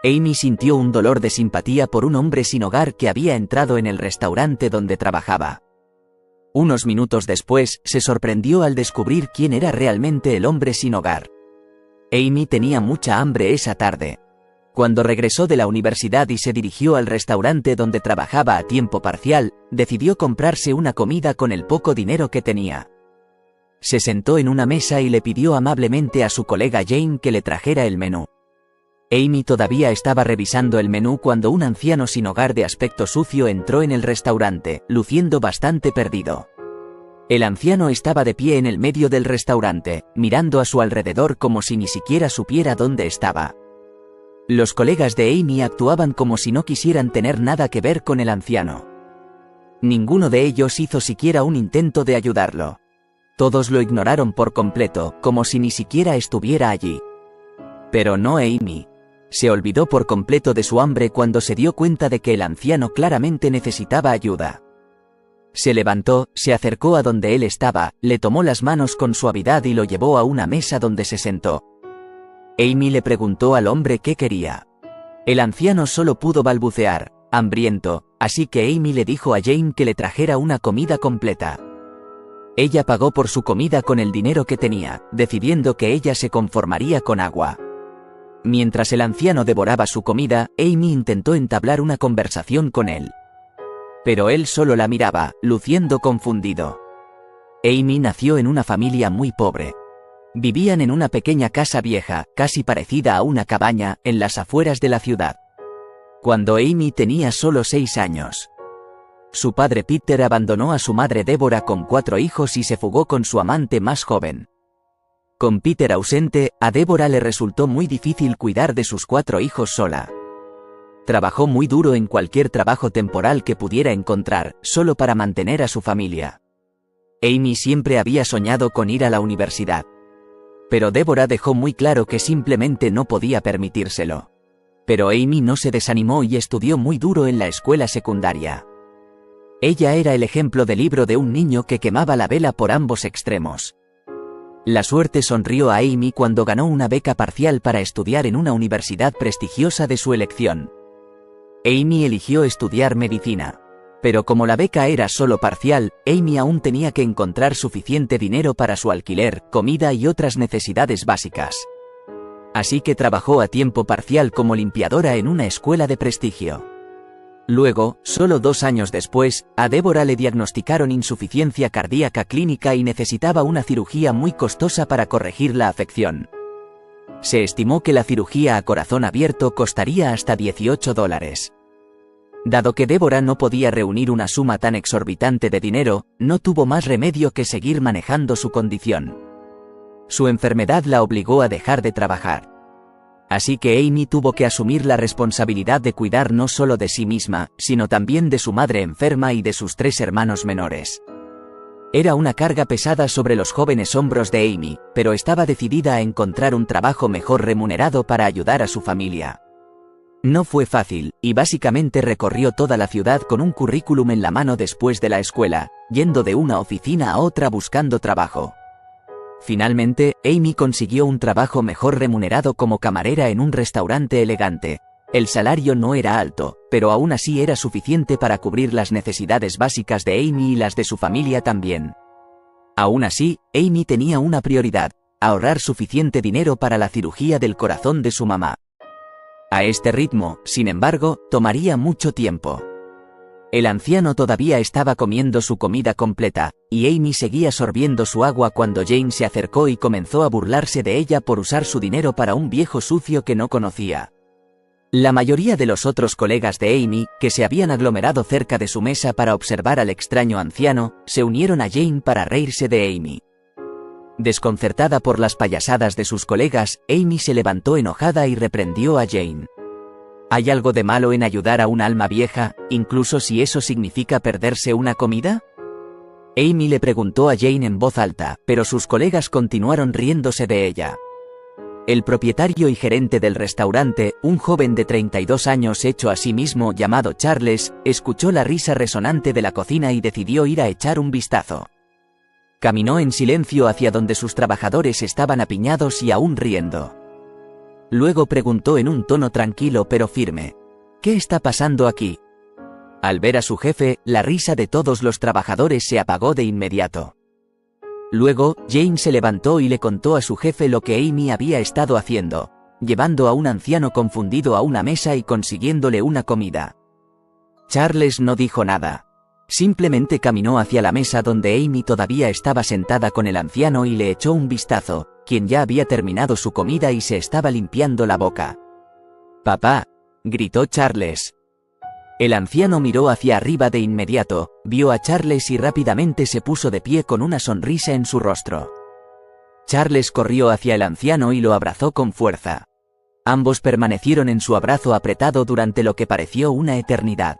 Amy sintió un dolor de simpatía por un hombre sin hogar que había entrado en el restaurante donde trabajaba. Unos minutos después, se sorprendió al descubrir quién era realmente el hombre sin hogar. Amy tenía mucha hambre esa tarde. Cuando regresó de la universidad y se dirigió al restaurante donde trabajaba a tiempo parcial, decidió comprarse una comida con el poco dinero que tenía. Se sentó en una mesa y le pidió amablemente a su colega Jane que le trajera el menú. Amy todavía estaba revisando el menú cuando un anciano sin hogar de aspecto sucio entró en el restaurante, luciendo bastante perdido. El anciano estaba de pie en el medio del restaurante, mirando a su alrededor como si ni siquiera supiera dónde estaba. Los colegas de Amy actuaban como si no quisieran tener nada que ver con el anciano. Ninguno de ellos hizo siquiera un intento de ayudarlo. Todos lo ignoraron por completo, como si ni siquiera estuviera allí. Pero no Amy. Se olvidó por completo de su hambre cuando se dio cuenta de que el anciano claramente necesitaba ayuda. Se levantó, se acercó a donde él estaba, le tomó las manos con suavidad y lo llevó a una mesa donde se sentó. Amy le preguntó al hombre qué quería. El anciano solo pudo balbucear, hambriento, así que Amy le dijo a Jane que le trajera una comida completa. Ella pagó por su comida con el dinero que tenía, decidiendo que ella se conformaría con agua. Mientras el anciano devoraba su comida, Amy intentó entablar una conversación con él. Pero él solo la miraba, luciendo confundido. Amy nació en una familia muy pobre. Vivían en una pequeña casa vieja, casi parecida a una cabaña, en las afueras de la ciudad. Cuando Amy tenía solo 6 años. Su padre Peter abandonó a su madre Deborah con 4 hijos y se fugó con su amante más joven. Con Peter ausente, a Deborah le resultó muy difícil cuidar de sus 4 hijos sola. Trabajó muy duro en cualquier trabajo temporal que pudiera encontrar, solo para mantener a su familia. Amy siempre había soñado con ir a la universidad. Pero Deborah dejó muy claro que simplemente no podía permitírselo. Pero Amy no se desanimó y estudió muy duro en la escuela secundaria. Ella era el ejemplo de libro de un niño que quemaba la vela por ambos extremos. La suerte sonrió a Amy cuando ganó una beca parcial para estudiar en una universidad prestigiosa de su elección. Amy eligió estudiar medicina. Pero como la beca era solo parcial, Amy aún tenía que encontrar suficiente dinero para su alquiler, comida y otras necesidades básicas. Así que trabajó a tiempo parcial como limpiadora en una escuela de prestigio. Luego, solo 2 años después, a Deborah le diagnosticaron insuficiencia cardíaca clínica y necesitaba una cirugía muy costosa para corregir la afección. Se estimó que la cirugía a corazón abierto costaría hasta $18. Dado que Deborah no podía reunir una suma tan exorbitante de dinero, no tuvo más remedio que seguir manejando su condición. Su enfermedad la obligó a dejar de trabajar. Así que Amy tuvo que asumir la responsabilidad de cuidar no solo de sí misma, sino también de su madre enferma y de sus 3 hermanos menores. Era una carga pesada sobre los jóvenes hombros de Amy, pero estaba decidida a encontrar un trabajo mejor remunerado para ayudar a su familia. No fue fácil, y básicamente recorrió toda la ciudad con un currículum en la mano después de la escuela, yendo de una oficina a otra buscando trabajo. Finalmente, Amy consiguió un trabajo mejor remunerado como camarera en un restaurante elegante. El salario no era alto, pero aún así era suficiente para cubrir las necesidades básicas de Amy y las de su familia también. Aún así, Amy tenía una prioridad: ahorrar suficiente dinero para la cirugía del corazón de su mamá. A este ritmo, sin embargo, tomaría mucho tiempo. El anciano todavía estaba comiendo su comida completa, y Amy seguía sorbiendo su agua cuando Jane se acercó y comenzó a burlarse de ella por usar su dinero para un viejo sucio que no conocía. La mayoría de los otros colegas de Amy, que se habían aglomerado cerca de su mesa para observar al extraño anciano, se unieron a Jane para reírse de Amy. Desconcertada por las payasadas de sus colegas, Amy se levantó enojada y reprendió a Jane. ¿Hay algo de malo en ayudar a un alma vieja, incluso si eso significa perderse una comida? Amy le preguntó a Jane en voz alta, pero sus colegas continuaron riéndose de ella. El propietario y gerente del restaurante, un joven de 32 años hecho a sí mismo llamado Charles, escuchó la risa resonante de la cocina y decidió ir a echar un vistazo. Caminó en silencio hacia donde sus trabajadores estaban apiñados y aún riendo. Luego preguntó en un tono tranquilo pero firme: ¿Qué está pasando aquí? Al ver a su jefe, la risa de todos los trabajadores se apagó de inmediato. Luego, Jane se levantó y le contó a su jefe lo que Amy había estado haciendo, llevando a un anciano confundido a una mesa y consiguiéndole una comida. Charles no dijo nada. Simplemente caminó hacia la mesa donde Amy todavía estaba sentada con el anciano y le echó un vistazo, quien ya había terminado su comida y se estaba limpiando la boca. «Papá», gritó Charles. El anciano miró hacia arriba de inmediato, vio a Charles y rápidamente se puso de pie con una sonrisa en su rostro. Charles corrió hacia el anciano y lo abrazó con fuerza. Ambos permanecieron en su abrazo apretado durante lo que pareció una eternidad.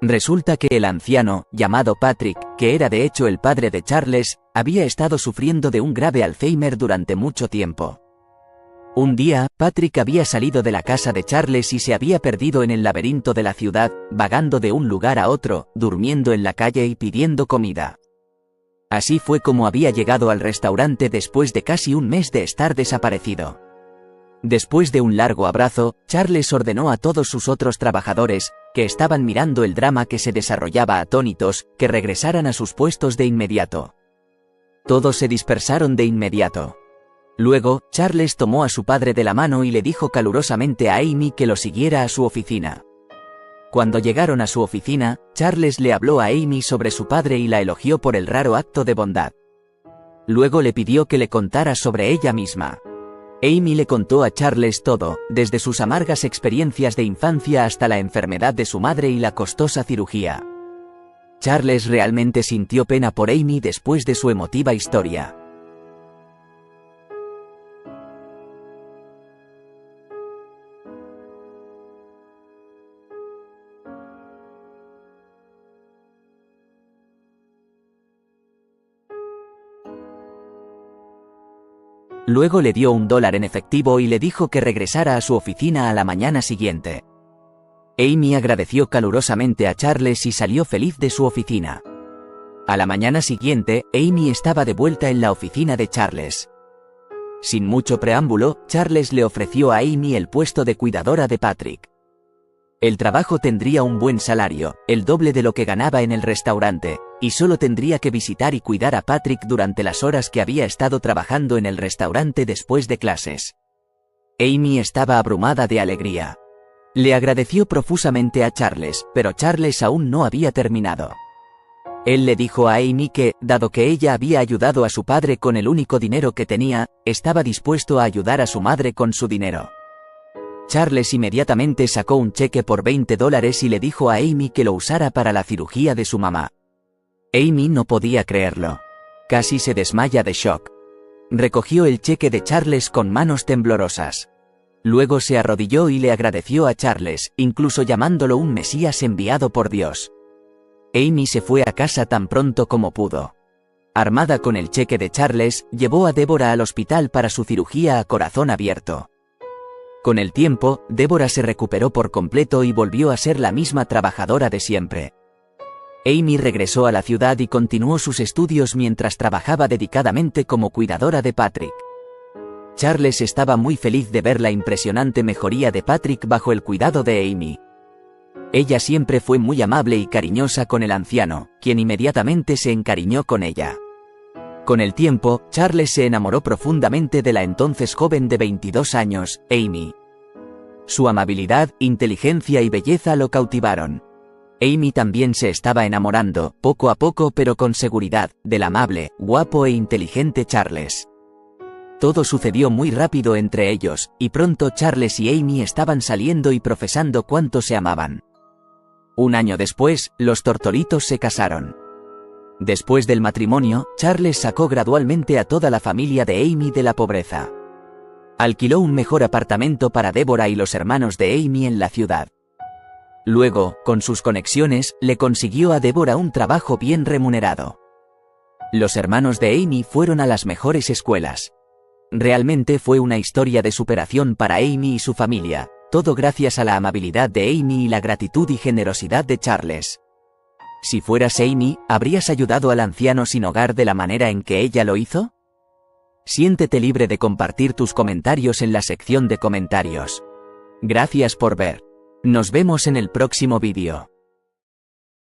Resulta que el anciano, llamado Patrick, que era de hecho el padre de Charles, había estado sufriendo de un grave Alzheimer durante mucho tiempo. Un día, Patrick había salido de la casa de Charles y se había perdido en el laberinto de la ciudad, vagando de un lugar a otro, durmiendo en la calle y pidiendo comida. Así fue como había llegado al restaurante después de casi un mes de estar desaparecido. Después de un largo abrazo, Charles ordenó a todos sus otros trabajadores, que estaban mirando el drama que se desarrollaba atónitos, que regresaran a sus puestos de inmediato. Todos se dispersaron de inmediato. Luego, Charles tomó a su padre de la mano y le dijo calurosamente a Amy que lo siguiera a su oficina. Cuando llegaron a su oficina, Charles le habló a Amy sobre su padre y la elogió por el raro acto de bondad. Luego le pidió que le contara sobre ella misma. Amy le contó a Charles todo, desde sus amargas experiencias de infancia hasta la enfermedad de su madre y la costosa cirugía. Charles realmente sintió pena por Amy después de su emotiva historia. Luego le dio $1 en efectivo y le dijo que regresara a su oficina a la mañana siguiente. Amy agradeció calurosamente a Charles y salió feliz de su oficina. A la mañana siguiente, Amy estaba de vuelta en la oficina de Charles. Sin mucho preámbulo, Charles le ofreció a Amy el puesto de cuidadora de Patrick. El trabajo tendría un buen salario, el doble de lo que ganaba en el restaurante, y solo tendría que visitar y cuidar a Patrick durante las horas que había estado trabajando en el restaurante después de clases. Amy estaba abrumada de alegría. Le agradeció profusamente a Charles, pero Charles aún no había terminado. Él le dijo a Amy que, dado que ella había ayudado a su padre con el único dinero que tenía, estaba dispuesto a ayudar a su madre con su dinero. Charles inmediatamente sacó un cheque por $20 y le dijo a Amy que lo usara para la cirugía de su mamá. Amy no podía creerlo. Casi se desmaya de shock. Recogió el cheque de Charles con manos temblorosas. Luego se arrodilló y le agradeció a Charles, incluso llamándolo un Mesías enviado por Dios. Amy se fue a casa tan pronto como pudo. Armada con el cheque de Charles, llevó a Deborah al hospital para su cirugía a corazón abierto. Con el tiempo, Deborah se recuperó por completo y volvió a ser la misma trabajadora de siempre. Amy regresó a la ciudad y continuó sus estudios mientras trabajaba dedicadamente como cuidadora de Patrick. Charles estaba muy feliz de ver la impresionante mejoría de Patrick bajo el cuidado de Amy. Ella siempre fue muy amable y cariñosa con el anciano, quien inmediatamente se encariñó con ella. Con el tiempo, Charles se enamoró profundamente de la entonces joven de 22 años, Amy. Su amabilidad, inteligencia y belleza lo cautivaron. Amy también se estaba enamorando, poco a poco pero con seguridad, del amable, guapo e inteligente Charles. Todo sucedió muy rápido entre ellos, y pronto Charles y Amy estaban saliendo y profesando cuánto se amaban. Un año después, los tortolitos se casaron. Después del matrimonio, Charles sacó gradualmente a toda la familia de Amy de la pobreza. Alquiló un mejor apartamento para Deborah y los hermanos de Amy en la ciudad. Luego, con sus conexiones, le consiguió a Deborah un trabajo bien remunerado. Los hermanos de Amy fueron a las mejores escuelas. Realmente fue una historia de superación para Amy y su familia, todo gracias a la amabilidad de Amy y la gratitud y generosidad de Charles. Si fueras Amy, ¿habrías ayudado al anciano sin hogar de la manera en que ella lo hizo? Siéntete libre de compartir tus comentarios en la sección de comentarios. Gracias por ver. Nos vemos en el próximo vídeo.